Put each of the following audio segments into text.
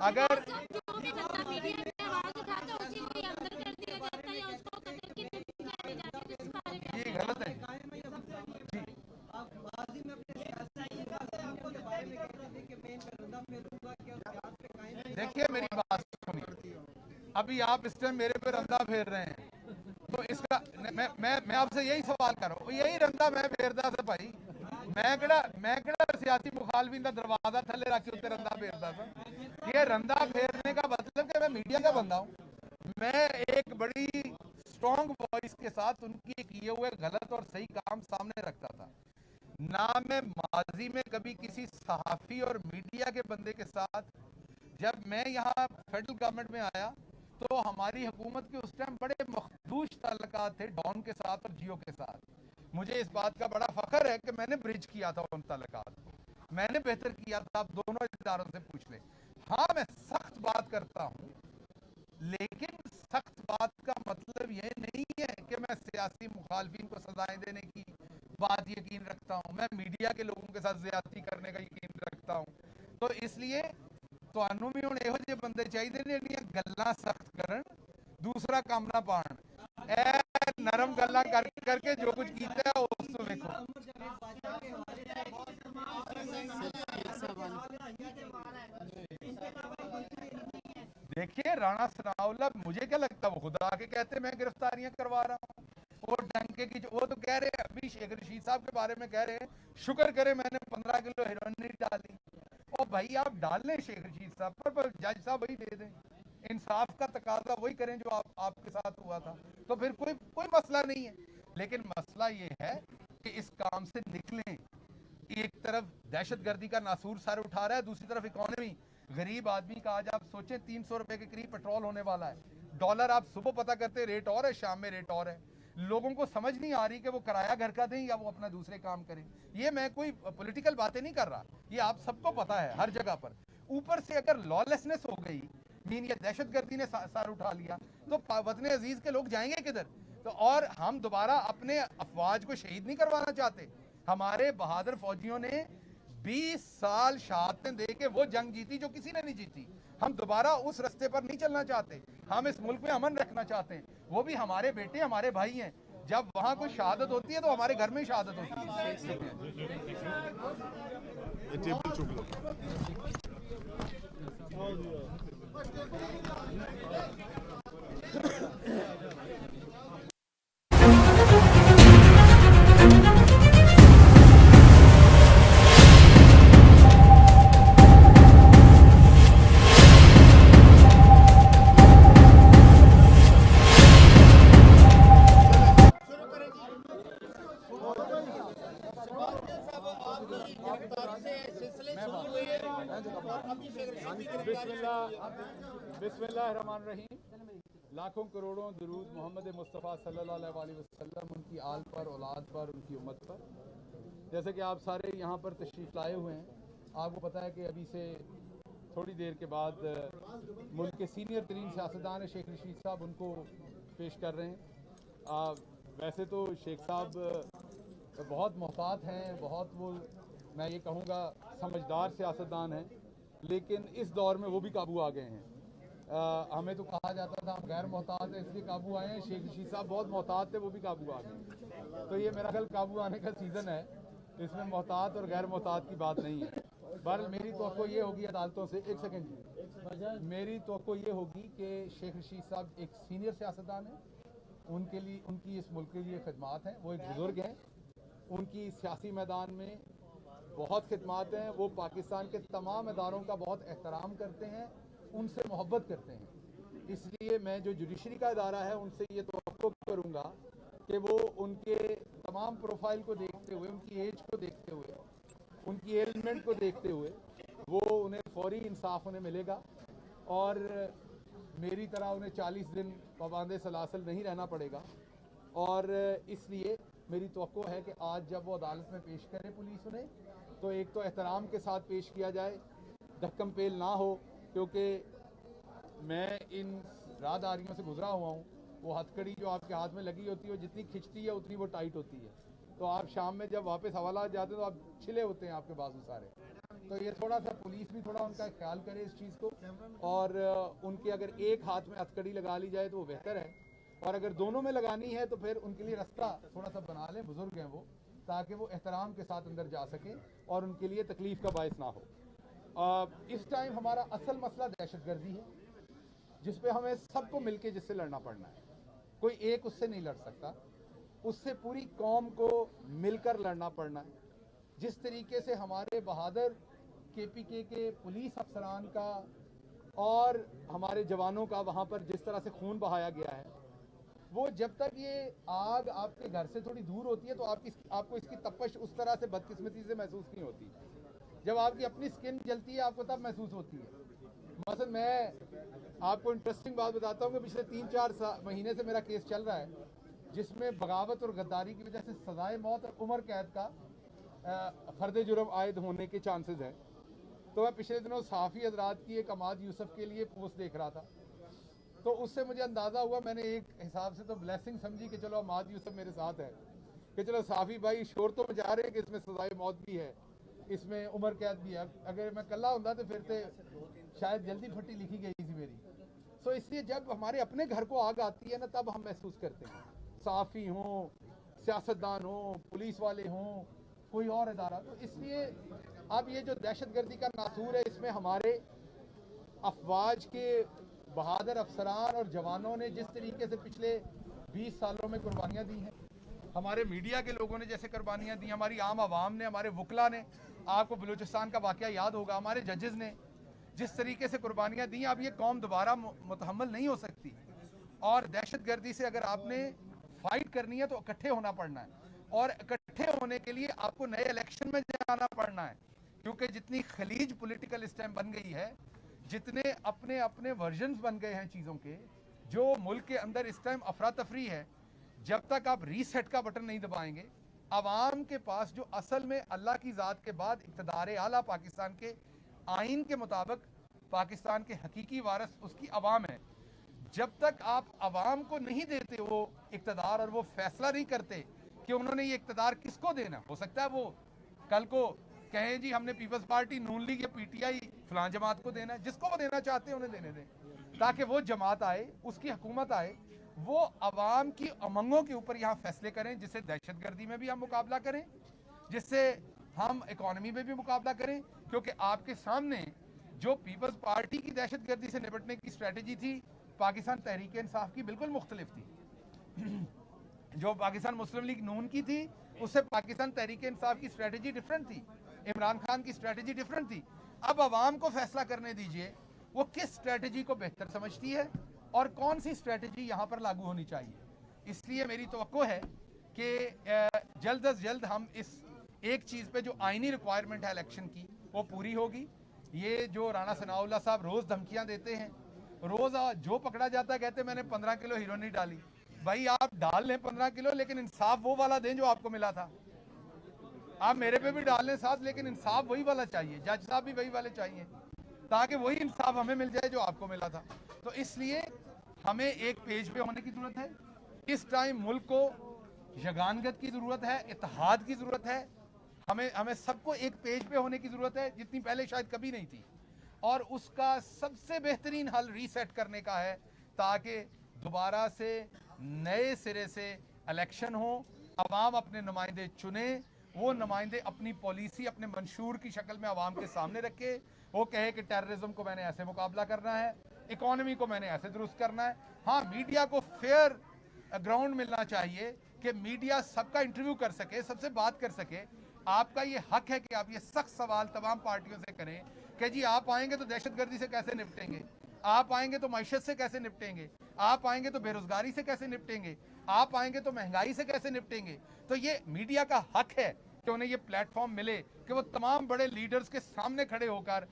अगर ये गलत है जी। देखिए मेरी बात सुनिए, अभी आप इस टाइम मेरे पे रंदा फेर रहे हैं, तो इसका मैं आपसे यही सवाल कर रहा हूँ, यही रंदा मैं फेरदा था भाई। मैं किहड़ा सियासी मुखालफिन का दरवाजा थले रख के उत्ते रंदा फेरदा था। ये रंदा फेरने का मतलब कि मैं मीडिया का बंदा हूँ। मैं एक बड़ी स्ट्रॉन्ग वॉइस के साथ उनके किए हुए गलत और सही काम सामने रखता था। ना मैं माजी में कभी किसी सहाफ़ी और मीडिया के बंदे के साथ, जब मैं यहाँ फेडरल गवर्नमेंट में आया तो हमारी हुकूमत के उस टाइम बड़े मखदूश ताल्लुकात थे डॉन के साथ और जियो के साथ। मुझे इस बात का बड़ा फख्र है कि मैंने ब्रिज किया था उन ताल्लुकात को, मैंने बेहतर किया था। आप दोनों इदारों से पूछ लें। हाँ, मैं सख्त बात करता हूँ, लेकिन सख्त बात का मतलब यह नहीं है कि मैं सियासी मुखालफिन को सजाएं देने की बात यकीन रखता हूँ, मैं मीडिया के लोगों के साथ ज्यादती करने का यकीन रखता हूँ। तो इसलिए ਤੁਹਾਨੂੰ ਵੀ ਹੁਣ ਇਹੋ ਜਿਹੇ ਬੰਦੇ ਚਾਹੀਦੇ ਨੇ ਜਿਹੜੀਆਂ ਗੱਲਾਂ ਸਖਤ ਕਰਨ, ਦੂਸਰਾ ਕੰਮ ਨਾ ਪਾਣ। ਇਹ ਨਰਮ ਗੱਲਾਂ ਕਰਕੇ ਜੋ ਕੁਝ ਕੀਤਾ है ਉਸ ਤੋਂ ਵੇਖੋ। देखिए राणा सनाउल्लाह, मुझे क्या लगता है वो खुद आके कहते मैं गिरफ्तारियां करवा रहा हूँ। वो डंके की वो तो कह रहे हैं, अभी शेख रशीद साहब के बारे में कह रहे हैं शुक्र करे मैंने 15 किलो हेरोइन नहीं डाली। और भाई आप डाल लें शेख रशीद साहब पर जज साहब वही दे दें, इंसाफ का तकाजा वही करें जो आपके साथ हुआ था, तो फिर कोई मसला नहीं है। लेकिन मसला ये है कि इस काम से निकलें। एक तरफ दहशतगर्दी का नासूर सर उठा रहा है, दूसरी तरफ इकोनॉमी, गरीब आदमी का आज आप सोचें 300 रुपए के करीब पेट्रोल होने वाला है। डॉलर आप सुबह पता करते रेट और है, शाम में रेट और है। लोगों को समझ नहीं आ रही कि वो किराया घर का दें या वो अपना दूसरे काम करें। ये मैं कोई पॉलिटिकल बातें नहीं कर रहा, ये आप सबको पता है हर जगह पर। ऊपर से अगर लॉलेसनेस हो गई, मीन ये दहशतगर्दी ने सर उठा लिया, तो वतन अजीज के लोग जाएंगे किधर? तो और हम दोबारा अपने अफवाज को शहीद नहीं करवाना चाहते। हमारे बहादुर फौजियों ने 20 साल शहादतें दे के वो जंग जीती जो किसी ने नहीं जीती। हम दोबारा उस रास्ते पर नहीं चलना चाहते। हम इस मुल्क में अमन रखना चाहते हैं। वो भी हमारे बेटे हमारे भाई हैं। जब वहां कोई शहादत होती है तो हमारे घर में ही शहादत होती है। बिस्मिल्लाहिर्रहमानिर्रहीम। लाखों करोड़ों दुरूद मोहम्मद मुस्तफ़ा सल्लल्लाहु अलैहि वसल्लम, उनकी आल पर, औलाद पर, उनकी उम्मत पर। जैसे कि आप सारे यहाँ पर तशरीफ़ लाए हुए हैं, आपको पता है कि अभी से थोड़ी देर के बाद मुल्क के सीनियर तरीन सियासतदान शेख रशीद साहब उनको पेश कर रहे हैं। वैसे तो शेख साहब बहुत मोहतात हैं, बहुत वो मैं ये कहूँगा समझदार सियासतदान हैं, लेकिन इस दौर में वो भी काबू आ गए हैं। हमें तो कहा जाता था हम गैर मोहतात है इसलिए काबू आए हैं, शेख रशीद साहब बहुत मोहतात थे, वो भी काबू आ गए। तो ये मेरा ख्याल काबू आने का सीज़न है, इसमें मोहतात और गैर मोहतात की बात नहीं है। बहरहाल मेरी तो ये होगी अदालतों से, एक सेकेंड जी, मेरी तो ये होगी कि शेख रशीद साहब एक सीनियर सियासतदान हैं, उनके लिए उनकी इस मुल्क के लिए खिदमात हैं, वो एक बुज़ुर्ग हैं, उनकी सियासी मैदान में बहुत खिदमात हैं, वो पाकिस्तान के तमाम इदारों का बहुत एहतराम करते हैं, उनसे मोहब्बत करते हैं। इसलिए मैं जो जुडिशरी का इदारा है उनसे ये तवक्को करूँगा कि वो उनके तमाम प्रोफाइल को देखते हुए, उनकी एज को देखते हुए, उनकी एलिमेंट को देखते हुए वो उन्हें फौरी इंसाफ उन्हें मिलेगा और मेरी तरह उन्हें 40 दिन पाबंद सलासल नहीं रहना पड़ेगा। और इसलिए मेरी तवक्को है कि आज जब वो अदालत में पेश करे पुलिस उन्हें, तो एक तो एहतराम के साथ पेश किया जाए, धक्कम पेल ना हो, क्योंकि मैं इन राहदारियों से गुजरा हुआ हूँ। वो हथकड़ी जो आपके हाथ में लगी होती है वो जितनी खिंचती है उतनी वो टाइट होती है, तो आप शाम में जब वापस हवाला जाते हैं तो आप छिले होते हैं आपके बाजू सारे। तो ये थोड़ा सा पुलिस भी थोड़ा उनका ख्याल करे इस चीज़ को, और उनके अगर एक हाथ में हथकड़ी लगा ली जाए तो वो बेहतर है, और अगर दोनों में लगानी है तो फिर उनके लिए रास्ता थोड़ा सा बना लें, बुजुर्ग हैं वो, ताकि वो एहतराम के साथ अंदर जा सकें और उनके लिए तकलीफ का बायस ना हो। इस टाइम हमारा असल मसला दहशतगर्दी है, जिस पे हमें सबको मिलके जिससे लड़ना पड़ना है। कोई एक उससे नहीं लड़ सकता, उससे पूरी कौम को मिलकर लड़ना पड़ना है। जिस तरीके से हमारे बहादुर केपीके के पुलिस अफसरान का और हमारे जवानों का वहाँ पर जिस तरह से खून बहाया गया है, वो जब तक ये आग आपके घर से थोड़ी दूर होती है तो आपको इसकी तपश उस तरह से बदकिस्मती से महसूस नहीं होती। जब आपकी अपनी स्किन जलती है आपको तब महसूस होती है। मसलन मैं आपको इंटरेस्टिंग बात बताता हूँ कि पिछले 3-4 महीने से मेरा केस चल रहा है, जिसमें बगावत और गद्दारी की वजह से सजाए मौत और उम्र कैद का फर्द जुर्म आयद होने के चांसेस हैं। तो मैं पिछले दिनों सहाफ़ी हजरात की एक अमाद यूसुफ के लिए पोस्ट देख रहा था, तो उससे मुझे अंदाज़ा हुआ, मैंने एक हिसाब से तो ब्लेसिंग समझी कि चलो अमाद यूसुफ मेरे साथ है, कि चलो सहाफ़ी भाई शोर तो मचा रहे हैं कि इसमें सजाए मौत भी है, इसमें उम्र कैद भी है। अगर मैं कल्ला होता तो फिर तो शायद जल्दी फटी लिखी गई थी मेरी। तो इसलिए जब हमारे अपने घर को आग आती है ना, तब हम महसूस करते हैं, सहाफ़ी हों, सियासतदान हों, पुलिस वाले हों, कोई और इदारा। तो इसलिए अब ये जो दहशतगर्दी का नासूर है, इसमें हमारे अफवाज के बहादुर अफसरान और जवानों ने जिस तरीके से पिछले 20 सालों में कुर्बानियाँ दी हैं, हमारे मीडिया के लोगों ने जैसे कुर्बानियाँ दी, हमारी आम आवाम ने, हमारे वकला ने, आपको बलूचिस्तान का वाक़या याद होगा, हमारे जजेस ने जिस तरीके से कुर्बानियाँ दी, अब ये कौम दोबारा मुतहम्मल नहीं हो सकती। और दहशतगर्दी से अगर आपने फाइट करनी है तो इकट्ठे होना पड़ना है, और इकट्ठे होने के लिए आपको नए इलेक्शन में जाना पड़ना है, क्योंकि जितनी खलीज पॉलिटिकल इस टाइम बन गई है, जितने अपने अपने वर्जन्स बन गए हैं चीज़ों के, जो मुल्क के अंदर इस टाइम अफरा तफरी है, जब तक आप रीसेट का बटन नहीं दबाएंगे, अवाम के पास जो असल में अल्लाह की ज़ात के बाद इक़्तिदार आला पाकिस्तान के आइन के मुताबिक पाकिस्तान के हकीकी वारिस उसकी अवाम है, जब तक आप अवाम को नहीं देते वो इक़्तिदार और वो फैसला नहीं करते कि उन्होंने ये इक़्तिदार किसको देना, हो सकता है वो कल को कहें जी हमने पीपल्स पार्टी, नून लीग या पीटीआई फलां जमात को देना है, जिसको वो देना चाहते हैं उन्हें देने दें, ताकि वो जमात आए, उसकी हुकूमत आए, वो अवाम की उमंगों के ऊपर यहाँ फैसले करें, जिससे दहशतगर्दी में भी हम मुकाबला करें, जिससे हम इकॉनमी में भी मुकाबला करें। क्योंकि आपके सामने जो पीपल्स पार्टी की दहशतगर्दी से निपटने की स्ट्रेटजी थी, पाकिस्तान तहरीक इंसाफ की बिल्कुल मुख्तलिफ थी। जो पाकिस्तान मुस्लिम लीग नून की थी, उससे पाकिस्तान तहरीक इंसाफ की स्ट्रेटजी डिफरेंट थी, इमरान खान की स्ट्रेटजी डिफरेंट थी। अब अवाम को फैसला करने दीजिए वो किस स्ट्रेटजी को बेहतर समझती है और कौन सी स्ट्रेटजी यहाँ पर लागू होनी चाहिए। इसलिए मेरी तवक्को है कि जल्द अज जल्द हम इस एक चीज़ पे जो आइनी रिक्वायरमेंट है इलेक्शन की, वो पूरी होगी। ये जो राणा सनाउल्लाह साहब रोज़ धमकियाँ देते हैं, रोज़ जो पकड़ा जाता है कहते हैं मैंने 15 किलो हीरोइन डाली। भाई आप डाल लें 15 किलो, लेकिन इंसाफ वो वाला दें जो आपको मिला था। आप मेरे पे भी डाल लें साथ, लेकिन इंसाफ वही वाला चाहिए, जज साहब भी वही वाले चाहिए, ताकि वही इंसाफ हमें मिल जाए जो आपको मिला था। तो इसलिए हमें एक पेज पे होने की ज़रूरत है। इस टाइम मुल्क को यगानगत की ज़रूरत है, इत्तेहाद की ज़रूरत है। हमें सबको एक पेज पे होने की ज़रूरत है, जितनी पहले शायद कभी नहीं थी। और उसका सबसे बेहतरीन हल रीसेट करने का है, ताकि दोबारा से नए सिरे से इलेक्शन हो, अवाम अपने नुमाइंदे चुने, वो नुमाइंदे अपनी पॉलिसी अपने मंशूर की शक्ल में अवाम के सामने रखे, वो कहे कि टेररिज्म को मैंने ऐसे मुकाबला करना है, इकॉनमी को मैंने ऐसे दुरुस्त करना है। हाँ, मीडिया को फेयर ग्राउंड मिलना चाहिए कि मीडिया सबका इंटरव्यू कर सके, सबसे बात कर सके। आपका ये हक है कि आप ये सख्त सवाल तमाम पार्टियों से करें कि जी आप आएंगे तो दहशतगर्दी से कैसे निपटेंगे, आप आएंगे तो मईशत से कैसे निपटेंगे, आप आएंगे तो बेरोजगारी से कैसे निपटेंगे, आप आएंगे तो महंगाई से कैसे निपटेंगे। तो ये मीडिया का हक है कि उन्हें ये प्लेटफॉर्म मिले कि वो तमाम बड़े लीडर्स के सामने खड़े होकर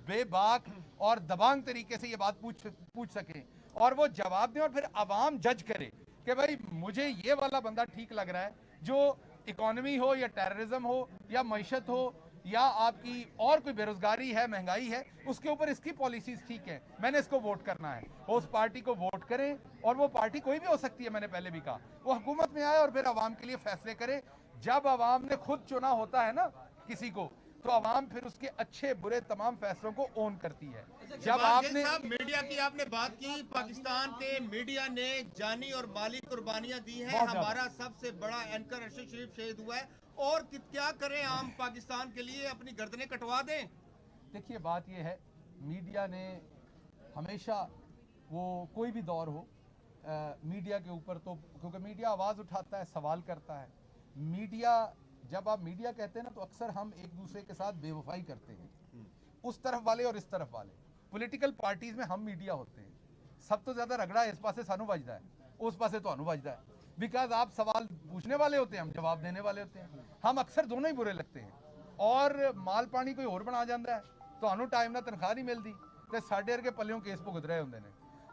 बेबाक और दबांग तरीके से ये बात पूछ सकें और वो जवाब दें, और फिर अवाम जज करे कि भाई मुझे ये वाला बंदा ठीक लग रहा है, जो इकॉनमी हो या टेररिज्म हो या मईशत हो या आपकी और कोई बेरोजगारी है, महंगाई है, उसके ऊपर इसकी पॉलिसीज ठीक है, मैंने इसको वोट करना है। वो उस पार्टी को वोट करें, और वो पार्टी कोई भी हो सकती है, मैंने पहले भी कहा, वो हुकूमत में आए और फिर अवाम के लिए फैसले करे। जब अवाम ने खुद चुना होता है ना किसी को, तो आवाम फिर उसके अच्छे बुरे तमाम फैसलों को ओन करती है। जब आपने मीडिया की आपने बात की, पाकिस्तान के मीडिया ने जानी और माली कुर्बानियां दी हैं। हमारा सबसे बड़ा एंकर अरशद शरीफ शहीद हुआ है, और क्या करें आम पाकिस्तान के लिए, अपनी गर्दनें कटवा दें? देखिए, बात यह है, मीडिया ने हमेशा, वो कोई भी दौर हो, मीडिया के ऊपर तो, क्योंकि मीडिया आवाज़ उठाता है, सवाल करता है। मीडिया, जब आप मीडिया कहते हैं ना, तो अक्सर हम एक दूसरे के साथ बेवफाई करते हैं, उस तरफ वाले और इस तरफ वाले। पॉलिटिकल पार्टीज में हम मीडिया होते हैं, सब तो ज़्यादा रगड़ा इस पासे सानू बजदा है, उस पासे तो अनु बजदा है, बिकॉज आप सवाल पूछने वाले होते हैं, हम जवाब देने वाले होते हैं। हम अक्सर दोनों ही बुरे लगते हैं, और माल पानी कोई और बना जाता है तो अनु टाइम ना तनख्वाह नहीं मिलती, तो साढ़े अरगे पल्लियों केस भुगत रहे होंगे ने।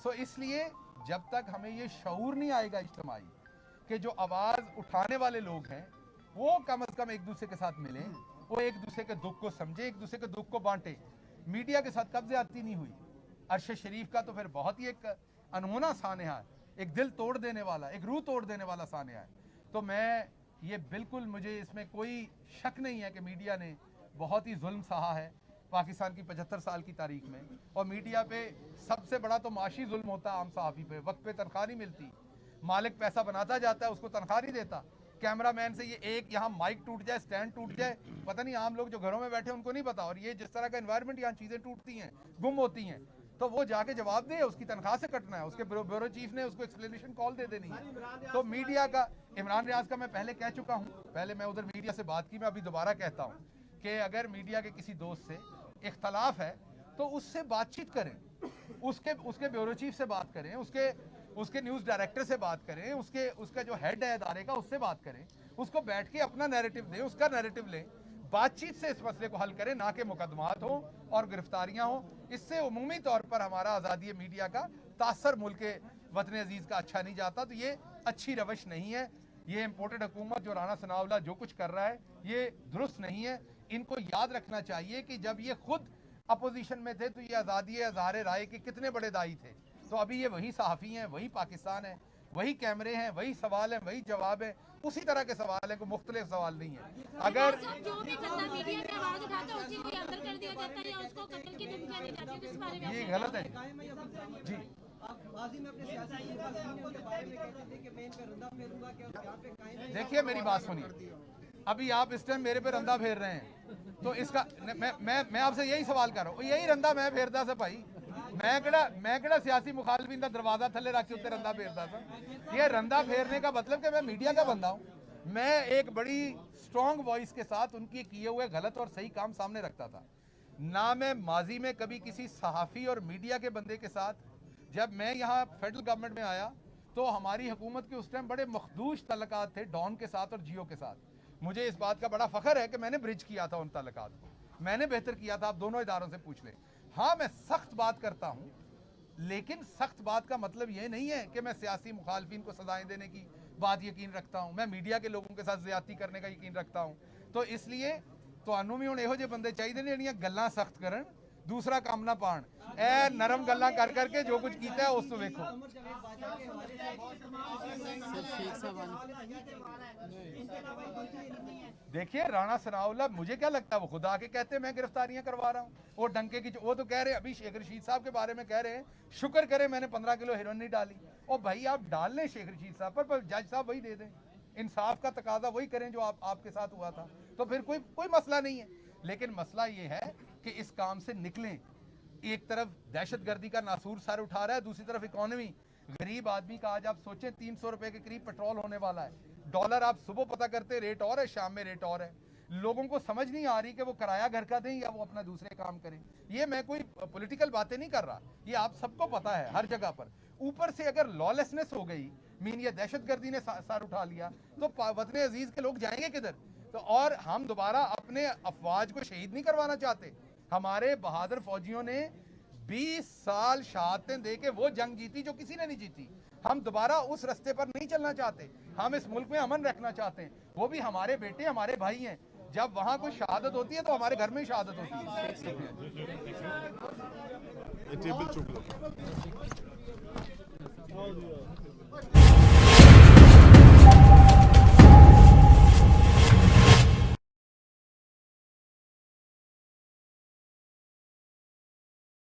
सो इसलिए जब तक हमें ये शऊर नहीं आएगा इज्तिमाई कि जो आवाज़ उठाने वाले लोग हैं वो कम अज़ कम एक दूसरे के साथ मिलें, वो एक दूसरे के दुख को समझे, एक दूसरे के दुख को बांटे। मीडिया के साथ कब ज़्यादती नहीं हुई। अरशद शरीफ का तो फिर बहुत ही एक अनहोना सानहा है, एक दिल तोड़ देने वाला, एक रूह तोड़ देने वाला सानहा है। तो मैं ये बिल्कुल, मुझे इसमें कोई शक नहीं है कि मीडिया ने बहुत ही जुल्म सहा है पाकिस्तान की 75 साल की तारीख में। और मीडिया पे सबसे बड़ा तो माशी जुल्म होता है आम सहाफ़ी पे, वक्त पे तनख्वाह नहीं मिलती, मालिक पैसा बनाता जाता है, उसको तनख्वाह नहीं देता। कैमरामैन से ये एक यहाँ माइक टूट जाए, स्टैंड टूट जाए, पता नहीं आम लोग जो घरों में बैठे उनको नहीं पता। और ये जिस तरह का एनवायरनमेंट, यहाँ चीज़ें टूटती हैं, गुम होती हैं, तो वो जाके जवाब दे, उसकी तनख्वाह से कटना है, उसके ब्यूरो चीफ ने उसको एक्सप्लेनेशन कॉल दे देनी है। तो मीडिया का, इमरान रियाज का मैं पहले कह चुका हूँ, पहले मैं उधर मीडिया से बात की, मैं अभी दोबारा कहता हूँ कि अगर मीडिया के किसी दोस्त से इख्तलाफ है तो उससे बातचीत करें, उसके ब्यूरो चीफ से बात करें, उसके न्यूज़ डायरेक्टर से बात करें, उसका जो हेड है इदारे का, उससे बात करें, उसको बैठ के अपना नैरेटिव दें, उसका नैरेटिव लें, बातचीत से इस मसले को हल करें, ना कि मुकदमात हो और गिरफ्तारियां हो। इससे उमूमी तौर पर हमारा आज़ादी मीडिया का तासर मुल्क वतन अजीज़ का अच्छा नहीं जाता। तो ये अच्छी रवश नहीं है। ये इम्पोर्टेड हुकूमत जो राना सनाउल्लाह जो कुछ कर रहा है ये दुरुस्त नहीं है। इनको याद रखना चाहिए कि जब ये खुद अपोजिशन में थे तो ये आज़ादी इज़हार राय के कितने बड़े दाई थे। तो अभी ये वही सहाफ़ी हैं, वही पाकिस्तान है, वही कैमरे हैं, वही सवाल हैं, वही जवाब है, उसी तरह के सवाल हैं, कोई मुख्तलिफ सवाल नहीं है। अगर जो भी बंदा मीडिया में आवाज उठाता है उसी को अंदर कर दिया जाता है या उसको कत्ल की धमकियां दी जाती है, इस बारे में ये गलत है जी। देखिए, मेरी बात सुनिए, अभी आप इस टाइम मेरे पे रंदा फेर रहे हैं, तो इसका मैं आपसे यही सवाल कर रहा हूँ, यही रंदा मैं फेरदा सा भाई, मैं केड़ा सियासी मुखालफिन का दरवाजा थले रख के उत्ते रंदा फेरदा था। ये रंदा फेरने का मतलब कि मैं मीडिया का बंदा हूँ, मैं एक बड़ी स्ट्रॉन्ग वॉइस के साथ उनके किए हुए गलत और सही काम सामने रखता था। ना मैं माजी में कभी किसी सहाफ़ी और मीडिया के बंदे के साथ, जब मैं यहाँ फेडरल गवर्नमेंट में आया तो हमारी हुकूमत के उस टाइम बड़े मखदूश तल्लुकात थे डॉन के साथ और जियो के साथ। मुझे इस बात का बड़ा फ़ख्र है कि मैंने ब्रिज किया था उन तल्लुकात को, मैंने बेहतर किया था, आप दोनों इदारों से पूछ लें। हाँ, मैं सख्त बात करता हूँ, लेकिन सख्त बात का मतलब ये नहीं है कि मैं सियासी मुखालफिन को सजाएं देने की बात यकीन रखता हूँ, मैं मीडिया के लोगों के साथ ज़्यादती करने का यकीन रखता हूँ। तो इसलिए ਤੁਹਾਨੂੰ भी हुण इहो ਜਿਹੇ बंदे चाहिए ने ਜਿਹੜੀਆਂ ਗੱਲਾਂ सख्त करन, दूसरा काम ना पाण, ए नरम गल्लां कर करके जो कुछ कीता है उस तो वेखो। देखिए, राणा सनाउल्लाह, मुझे क्या लगता है वो खुद आके कहते हैं मैं गिरफ्तारियां करवा रहा हूँ, वो डंके की, वो तो कह रहे हैं अभी शेख रशीद साहब के बारे में कह रहे हैं शुक्र करें मैंने 15 किलो हेरोइन नहीं डाली। और भाई आप डाल लें शेख रशीद साहब पर जज साहब वही दे दें, इंसाफ का तकाजा वही करें जो आपके साथ हुआ था, तो फिर कोई मसला नहीं है। लेकिन मसला ये है कि इस काम से निकलें। एक तरफ दहशतगर्दी का नासूर सर उठा रहा है, दूसरी तरफ इकोनॉमी, गरीब आदमी का आज आप सोचें 300 रुपए के करीब पेट्रोल होने वाला है, डॉलर आप सुबह पता करते रेट और है, शाम में रेट और है। लोगों को समझ नहीं आ रही कि वो किराया घर का दें या वो अपना दूसरे काम करें। ये मैं कोई पॉलिटिकल बातें नहीं कर रहा, ये आप सबको पता है हर जगह पर। ऊपर से अगर लॉलेसनेस हो गई, मीन ये दहशतगर्दी ने सर उठा लिया, तो वतन अजीज के लोग जाएंगे किधर। तो और हम दोबारा अपने अफवाज को शहीद नहीं करवाना चाहते। हमारे बहादुर फौजियों ने 20 साल शहादतें दे के वो जंग जीती जो किसी ने नहीं जीती। हम दोबारा उस रास्ते पर नहीं चलना चाहते, हम इस मुल्क में अमन रखना चाहते हैं। वो भी हमारे बेटे हमारे भाई हैं, जब वहाँ कोई शहादत होती है तो हमारे घर में ही शहादत होती है।